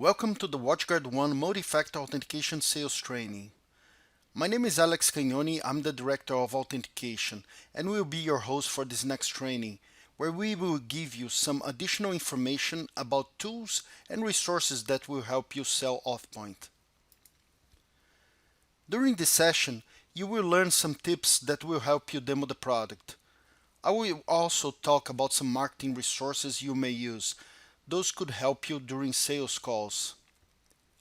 Welcome to the WatchGuard 1 Multi-Factor Authentication Sales Training. My name is Alex Cagnoni, I'm the Director of Authentication, and will be your host for this next training, where we will give you some additional information about tools and resources that will help you sell AuthPoint. During this session, you will learn some tips that will help you demo the product. I will also talk about some marketing resources you may use. Those could help you during sales calls.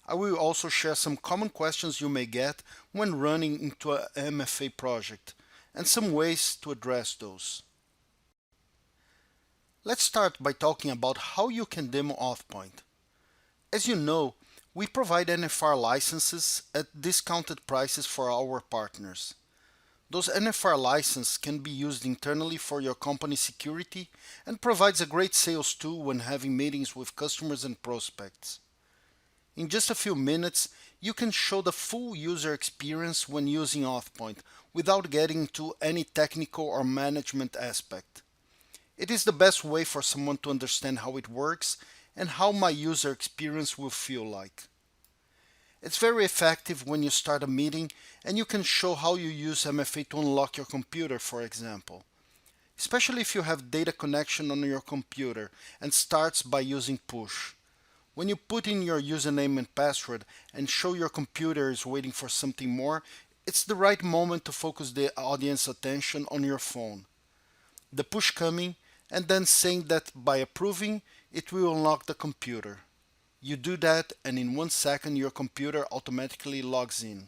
I will also share some common questions you may get when running into a MFA project and some ways to address those. Let's start by talking about how you can demo AuthPoint. As you know, we provide NFR licenses at discounted prices for our partners. Those NFR licenses can be used internally for your company security and provides a great sales tool when having meetings with customers and prospects. In just a few minutes, you can show the full user experience when using AuthPoint without getting into any technical or management aspect. It is the best way for someone to understand how it works and how my user experience will feel like. It's very effective when you start a meeting and you can show how you use MFA to unlock your computer, for example. Especially if you have data connection on your computer and starts by using push. When you put in your username and password and show your computer is waiting for something more, it's the right moment to focus the audience attention on your phone. The push coming and then saying that by approving, it will unlock the computer. You do that and in 1 second your computer automatically logs in.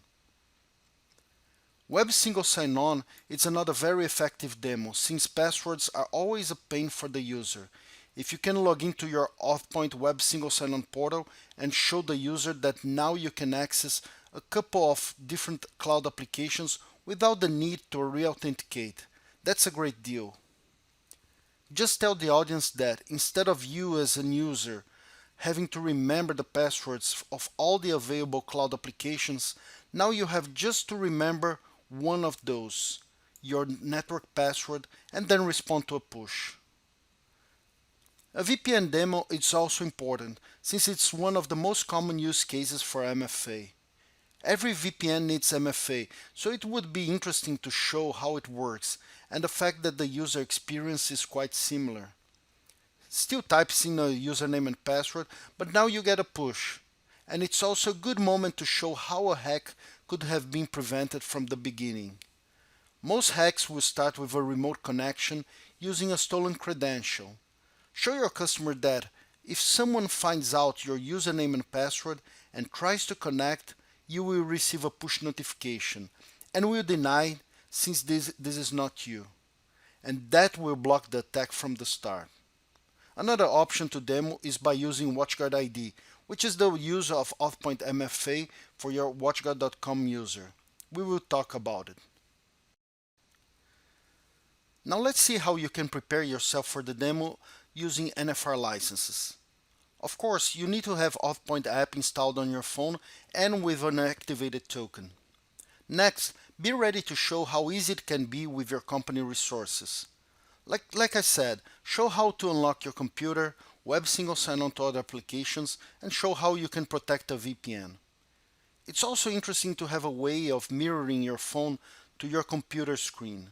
Web Single Sign-On is another very effective demo since passwords are always a pain for the user. If you can log into your AuthPoint Web Single Sign-On portal and show the user that now you can access a couple of different cloud applications without the need to re-authenticate, that's a great deal. Just tell the audience that instead of you as a user having to remember the passwords of all the available cloud applications, now you have just to remember one of those, your network password, and then respond to a push. A VPN demo is also important since it's one of the most common use cases for MFA. Every VPN needs MFA, so it would be interesting to show how it works and the fact that the user experience is quite similar. Still types in a username and password, but now you get a push. And it's also a good moment to show how a hack could have been prevented from the beginning. Most hacks will start with a remote connection using a stolen credential. Show your customer that if someone finds out your username and password and tries to connect, you will receive a push notification and will deny since this is not you. And that will block the attack from the start. Another option to demo is by using WatchGuard ID, which is the use of AuthPoint MFA for your WatchGuard.com user. We will talk about it. Now let's see how you can prepare yourself for the demo using NFR licenses. Of course, you need to have AuthPoint app installed on your phone and with an activated token. Next, be ready to show how easy it can be with your company resources. Like I said, show how to unlock your computer, web single sign-on to other applications, and show how you can protect a VPN. It's also interesting to have a way of mirroring your phone to your computer screen.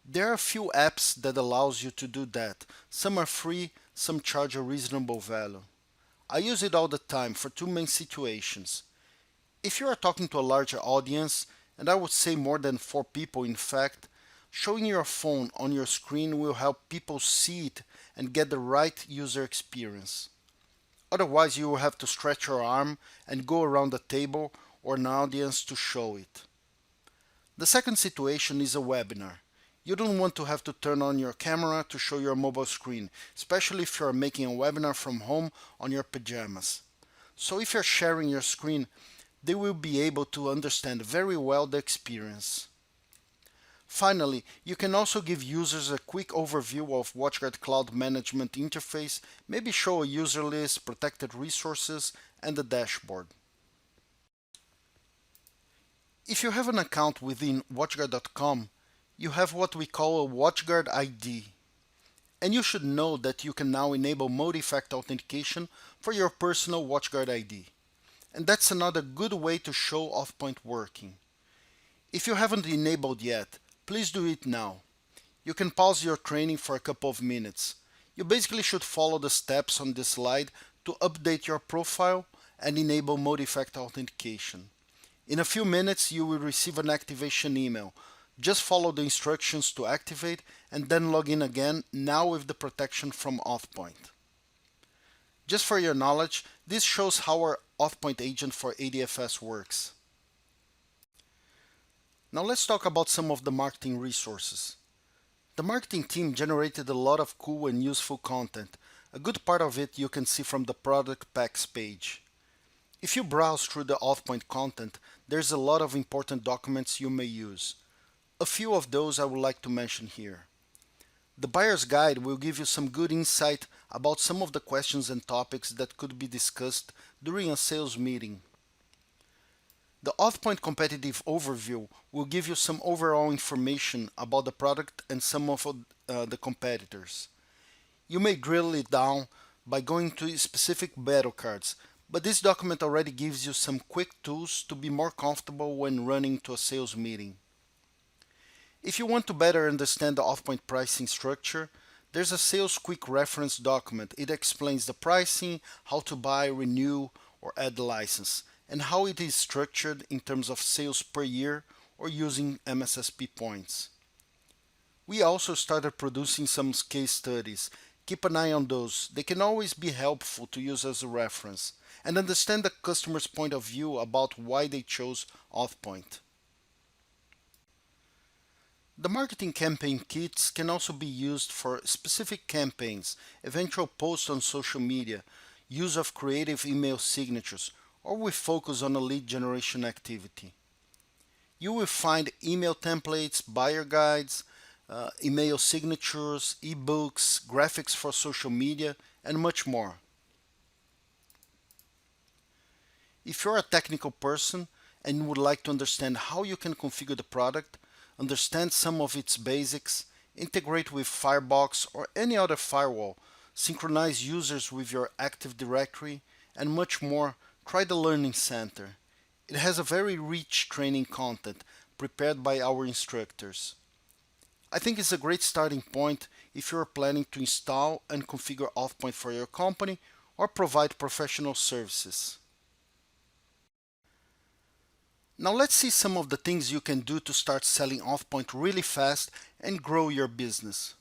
There are a few apps that allows you to do that. Some are free, some charge a reasonable value. I use it all the time for two main situations. If you are talking to a larger audience, and I would say more than 4 people in fact, showing your phone on your screen will help people see it and get the right user experience. Otherwise, you will have to stretch your arm and go around the table or an audience to show it. The second situation is a webinar. You don't want to have to turn on your camera to show your mobile screen, especially if you are making a webinar from home on your pajamas. So if you're sharing your screen, they will be able to understand very well the experience. Finally, you can also give users a quick overview of WatchGuard Cloud Management Interface, maybe show a user list, protected resources, and a dashboard. If you have an account within WatchGuard.com, you have what we call a WatchGuard ID. And you should know that you can now enable multi-factor authentication for your personal WatchGuard ID. And that's another good way to show AuthPoint working. If you haven't enabled yet, please do it now. You can pause your training for a couple of minutes. You basically should follow the steps on this slide to update your profile and enable multi-factor authentication. In a few minutes, you will receive an activation email. Just follow the instructions to activate and then log in again, now with the protection from AuthPoint. Just for your knowledge, this shows how our AuthPoint agent for ADFS works. Now let's talk about some of the marketing resources. The marketing team generated a lot of cool and useful content. A good part of it you can see from the product packs page. If you browse through the AuthPoint content, there's a lot of important documents you may use. A few of those I would like to mention here. The buyer's guide will give you some good insight about some of the questions and topics that could be discussed during a sales meeting. The AuthPoint competitive overview will give you some overall information about the product and some of the competitors. You may drill it down by going to specific battle cards, but this document already gives you some quick tools to be more comfortable when running to a sales meeting. If you want to better understand the AuthPoint pricing structure, there's a sales quick reference document. It explains the pricing, how to buy, renew, or add the license, and how it is structured in terms of sales per year or using MSSP points. We also started producing some case studies. Keep an eye on those. They can always be helpful to use as a reference and understand the customer's point of view about why they chose AuthPoint. The marketing campaign kits can also be used for specific campaigns, eventual posts on social media, use of creative email signatures, or with focus on a lead generation activity. You will find email templates, buyer guides, email signatures, ebooks, graphics for social media, and much more. If you're a technical person and would like to understand how you can configure the product, understand some of its basics, integrate with Firebox or any other firewall, synchronize users with your Active Directory, and much more, try the Learning Center. It has a very rich training content prepared by our instructors. I think it's a great starting point if you're planning to install and configure AuthPoint for your company or provide professional services. Now let's see some of the things you can do to start selling AuthPoint really fast and grow your business.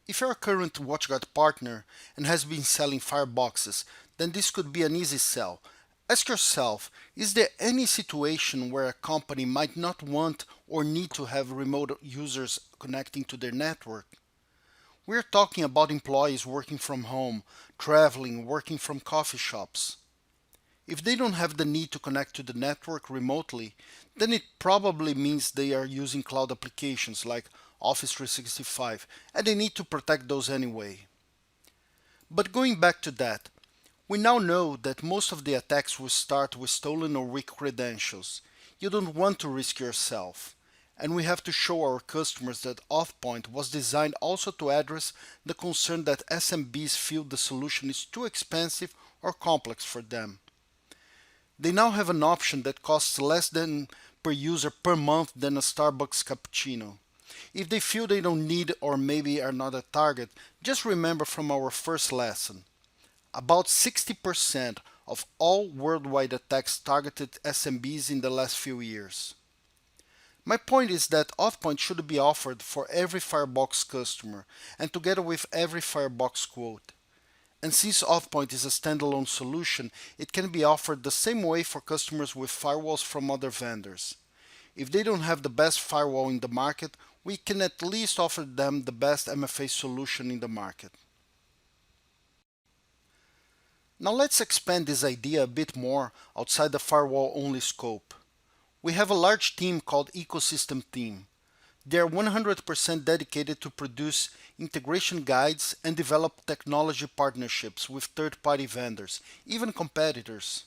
If you're a current WatchGuard partner and has been selling fireboxes, then this could be an easy sell. Ask yourself, is there any situation where a company might not want or need to have remote users connecting to their network? We're talking about employees working from home, traveling, working from coffee shops. If they don't have the need to connect to the network remotely, then it probably means they are using cloud applications like Office 365, and they need to protect those anyway. But going back to that, we now know that most of the attacks will start with stolen or weak credentials. You don't want to risk yourself. And we have to show our customers that AuthPoint was designed also to address the concern that SMBs feel the solution is too expensive or complex for them. They now have an option that costs less than per user per month than a Starbucks cappuccino. If they feel they don't need or maybe are not a target, just remember from our first lesson. About 60% of all worldwide attacks targeted SMBs in the last few years. My point is that AuthPoint should be offered for every Firebox customer and together with every Firebox quote. And since AuthPoint is a standalone solution, it can be offered the same way for customers with firewalls from other vendors. If they don't have the best firewall in the market, we can at least offer them the best MFA solution in the market. Now let's expand this idea a bit more outside the firewall-only scope. We have a large team called Ecosystem Team. They are 100% dedicated to produce integration guides and develop technology partnerships with third-party vendors, even competitors.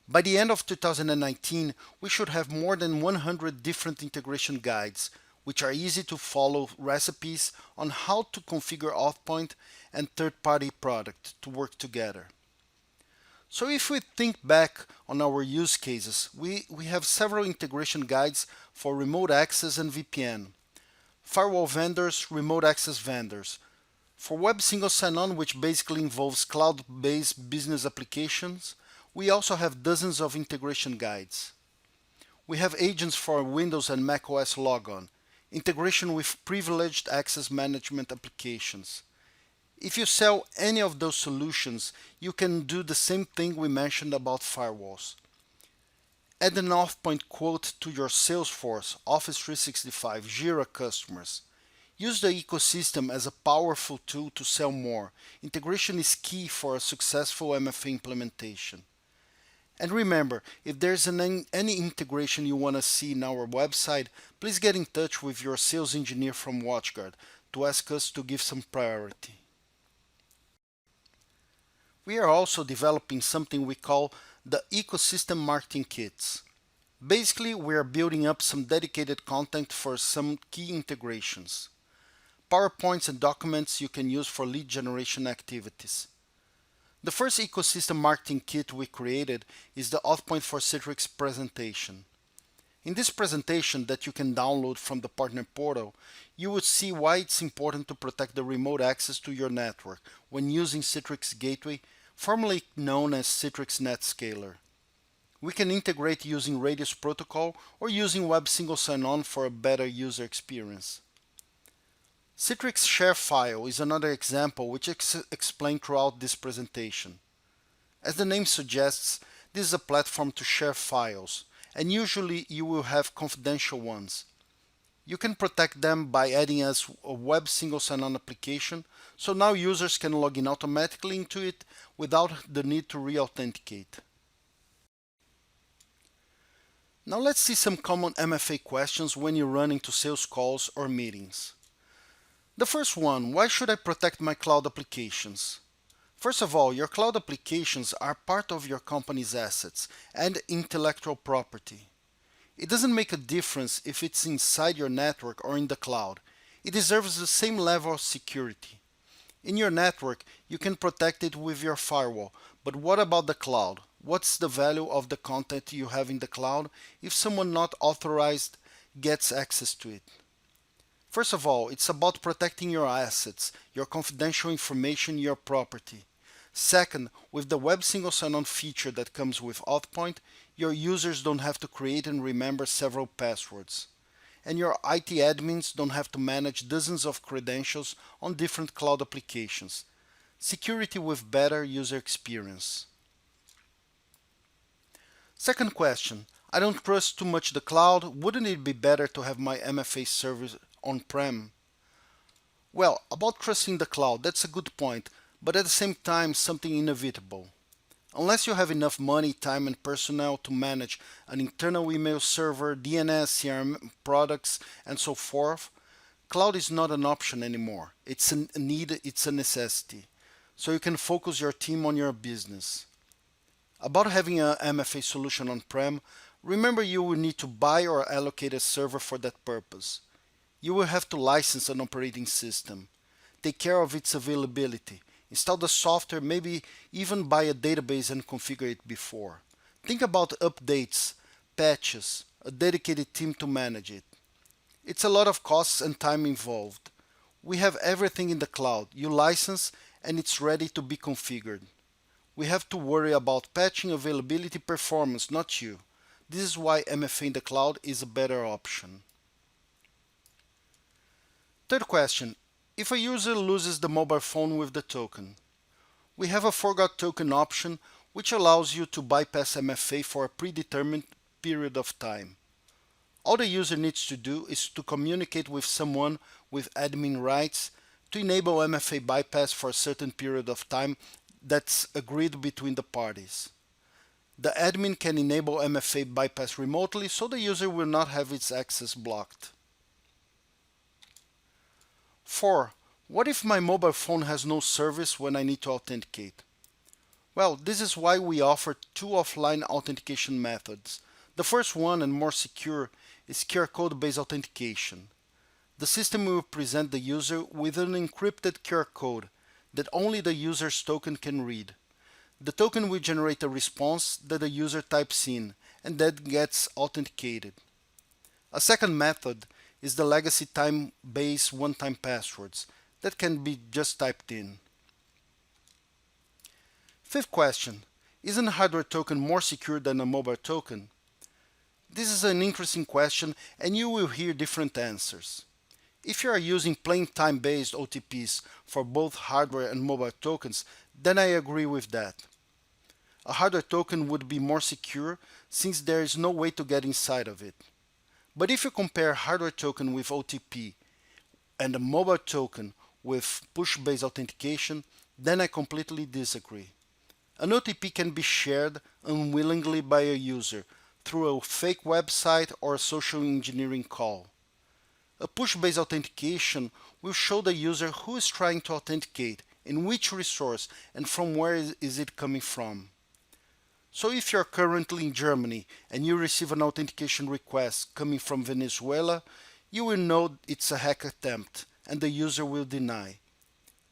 By the end of 2019, we should have more than 100 different integration guides, which are easy to follow recipes on how to configure AuthPoint and third-party product to work together. So if we think back on our use cases, we have several integration guides for remote access and VPN, firewall vendors, remote access vendors. For Web Single Sign-On, which basically involves cloud-based business applications, we also have dozens of integration guides. We have agents for Windows and macOS logon, integration with privileged access management applications. If you sell any of those solutions, you can do the same thing we mentioned about firewalls. Add an AuthPoint quote to your Salesforce, Office 365, Jira customers. Use the ecosystem as a powerful tool to sell more. Integration is key for a successful MFA implementation. And remember, if there's any integration you want to see in our website, please get in touch with your sales engineer from WatchGuard to ask us to give some priority. We are also developing something we call the Ecosystem Marketing Kits. Basically, we are building up some dedicated content for some key integrations. PowerPoints and documents you can use for lead generation activities. The first ecosystem marketing kit we created is the AuthPoint for Citrix presentation. In this presentation that you can download from the partner portal, you will see why it's important to protect the remote access to your network when using Citrix Gateway, formerly known as Citrix NetScaler. We can integrate using Radius Protocol or using Web Single Sign-On for a better user experience. Citrix Share File is another example which is explained throughout this presentation. As the name suggests, this is a platform to share files, and usually you will have confidential ones. You can protect them by adding as a Web Single Sign-On application, so now users can log in automatically into it without the need to re-authenticate. Now let's see some common MFA questions when you run into sales calls or meetings. The first one, why should I protect my cloud applications? First of all, your cloud applications are part of your company's assets and intellectual property. It doesn't make a difference if it's inside your network or in the cloud. It deserves the same level of security. In your network, you can protect it with your firewall, but what about the cloud? What's the value of the content you have in the cloud if someone not authorized gets access to it? First of all, it's about protecting your assets, your confidential information, your property. Second, with the Web Single Sign-On feature that comes with AuthPoint, your users don't have to create and remember several passwords. And your IT admins don't have to manage dozens of credentials on different cloud applications. Security with better user experience. Second question, I don't trust too much the cloud. Wouldn't it be better to have my MFA service on-prem? Well, about trusting the cloud, that's a good point, but at the same time something inevitable. Unless you have enough money, time and personnel to manage an internal email server, DNS, CRM products, and so forth, cloud is not an option anymore. It's a need, it's a necessity. So you can focus your team on your business. About having an MFA solution on-prem, remember you will need to buy or allocate a server for that purpose. You will have to license an operating system, take care of its availability, install the software, maybe even buy a database and configure it before. Think about updates, patches, a dedicated team to manage it. It's a lot of costs and time involved. We have everything in the cloud. You license and it's ready to be configured. We have to worry about patching, availability, performance, not you. This is why MFA in the cloud is a better option. Third question, if a user loses the mobile phone with the token. We have a forgot token option which allows you to bypass MFA for a predetermined period of time. All the user needs to do is to communicate with someone with admin rights to enable MFA bypass for a certain period of time that's agreed between the parties. The admin can enable MFA bypass remotely so the user will not have its access blocked. 4. What if my mobile phone has no service when I need to authenticate? Well, this is why we offer two offline authentication methods. The first one and more secure is QR code-based authentication. the system will present the user with an encrypted QR code that only the user's token can read. The token will generate a response that the user types in and that gets authenticated. A second method is the legacy time-based one-time passwords that can be just typed in. Fifth question, isn't a hardware token more secure than a mobile token? This is an interesting question and you will hear different answers. If you are using plain time-based OTPs for both hardware and mobile tokens, then I agree with that. A hardware token would be more secure since there is no way to get inside of it. But if you compare hardware token with OTP and a mobile token with push-based authentication, then I completely disagree. An OTP can be shared unwillingly by a user through a fake website or a social engineering call. A push-based authentication will show the user who is trying to authenticate, in which resource, and from where is it coming from. So if you're currently in Germany and you receive an authentication request coming from Venezuela, you will know it's a hack attempt and the user will deny.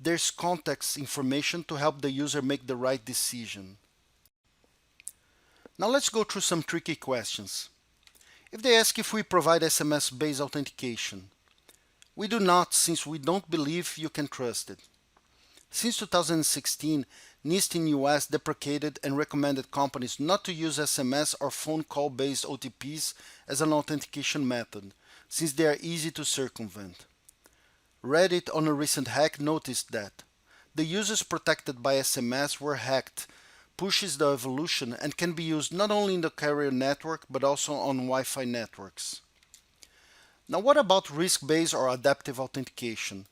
There's context information to help the user make the right decision. Now let's go through some tricky questions. If they ask if we provide SMS-based authentication, we do not, since we don't believe you can trust it. Since 2016, NIST in US deprecated and recommended companies not to use SMS or phone call-based OTPs as an authentication method, since they are easy to circumvent. Reddit on a recent hack noticed that the users protected by SMS were hacked, pushes the evolution and can be used not only in the carrier network but also on Wi-Fi networks. Now what about risk-based or adaptive authentication?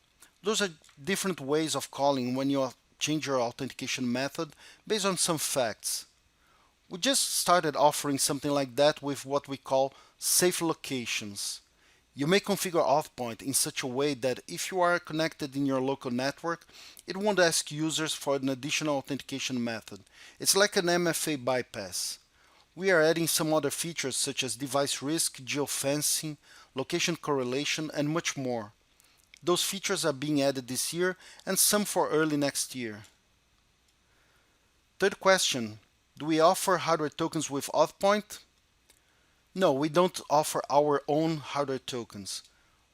Those are different ways of calling when you change your authentication method based on some facts. We just started offering something like that with what we call safe locations. You may configure AuthPoint in such a way that if you are connected in your local network, it won't ask users for an additional authentication method. It's like an MFA bypass. We are adding some other features such as device risk, geofencing, location correlation, and much more. Those features are being added this year and some for early next year. Third question, do we offer hardware tokens with AuthPoint? No, we don't offer our own hardware tokens.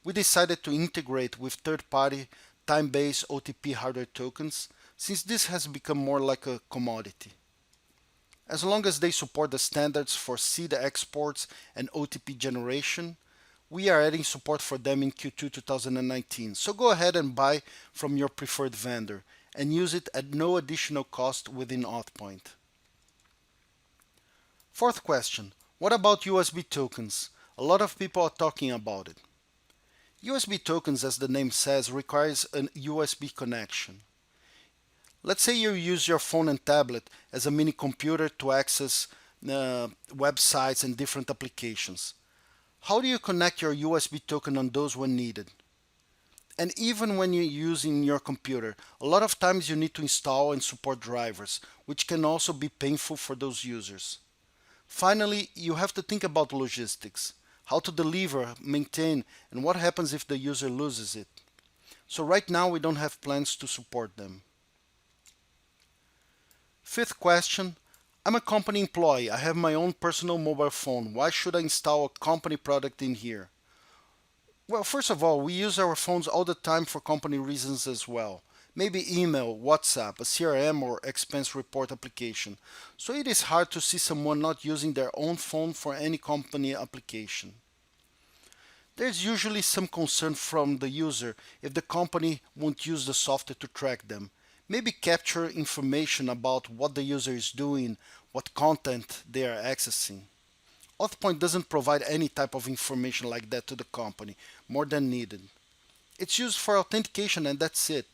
We decided to integrate with third-party time-based OTP hardware tokens since this has become more like a commodity. As long as they support the standards for seed exports and OTP generation, we are adding support for them in Q2 2019, so go ahead and buy from your preferred vendor and use it at no additional cost within AuthPoint. Fourth question, what about USB tokens? A lot of people are talking about it. USB tokens, as the name says, requires a USB connection. Let's say you use your phone and tablet as a mini computer to access websites and different applications. How do you connect your USB token on those when needed? And even when you're using your computer, a lot of times you need to install and support drivers, which can also be painful for those users. Finally, you have to think about logistics, how to deliver, maintain, and what happens if the user loses it. So right now we don't have plans to support them. Fifth question, I'm a company employee. I have my own personal mobile phone. Why should I install a company product in here? Well, first of all, we use our phones all the time for company reasons as well. Maybe email, WhatsApp, a CRM or expense report application. So it is hard to see someone not using their own phone for any company application. There's usually some concern from the user if the company won't use the software to track them. Maybe capture information about what the user is doing, what content they are accessing. AuthPoint doesn't provide any type of information like that to the company, more than needed. It's used for authentication and that's it.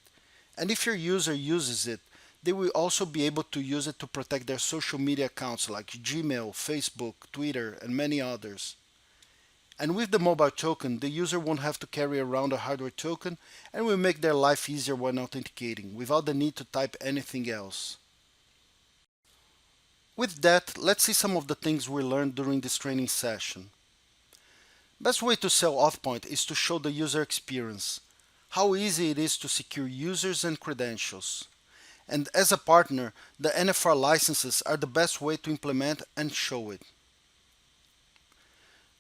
And if your user uses it, they will also be able to use it to protect their social media accounts like Gmail, Facebook, Twitter, and many others. And with the mobile token, the user won't have to carry around a hardware token and will make their life easier when authenticating, without the need to type anything else. With that, let's see some of the things we learned during this training session. Best way to sell AuthPoint is to show the user experience, how easy it is to secure users and credentials. And as a partner, the NFR licenses are the best way to implement and show it.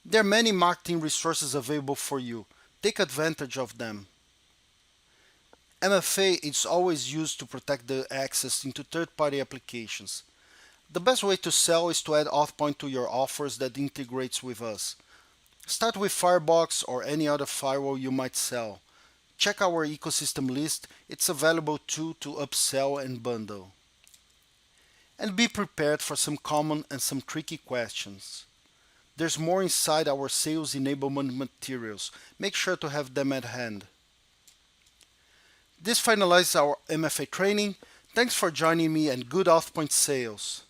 There are many marketing resources available for you. Take advantage of them. MFA is always used to protect the access into third-party applications. The best way to sell is to add AuthPoint to your offers that integrates with us. Start with Firebox or any other firewall you might sell. Check our ecosystem list, it's available too to upsell and bundle. And be prepared for some common and some tricky questions. There's more inside our sales enablement materials. Make sure to have them at hand. This finalizes our MFA training. Thanks for joining me and good AuthPoint sales.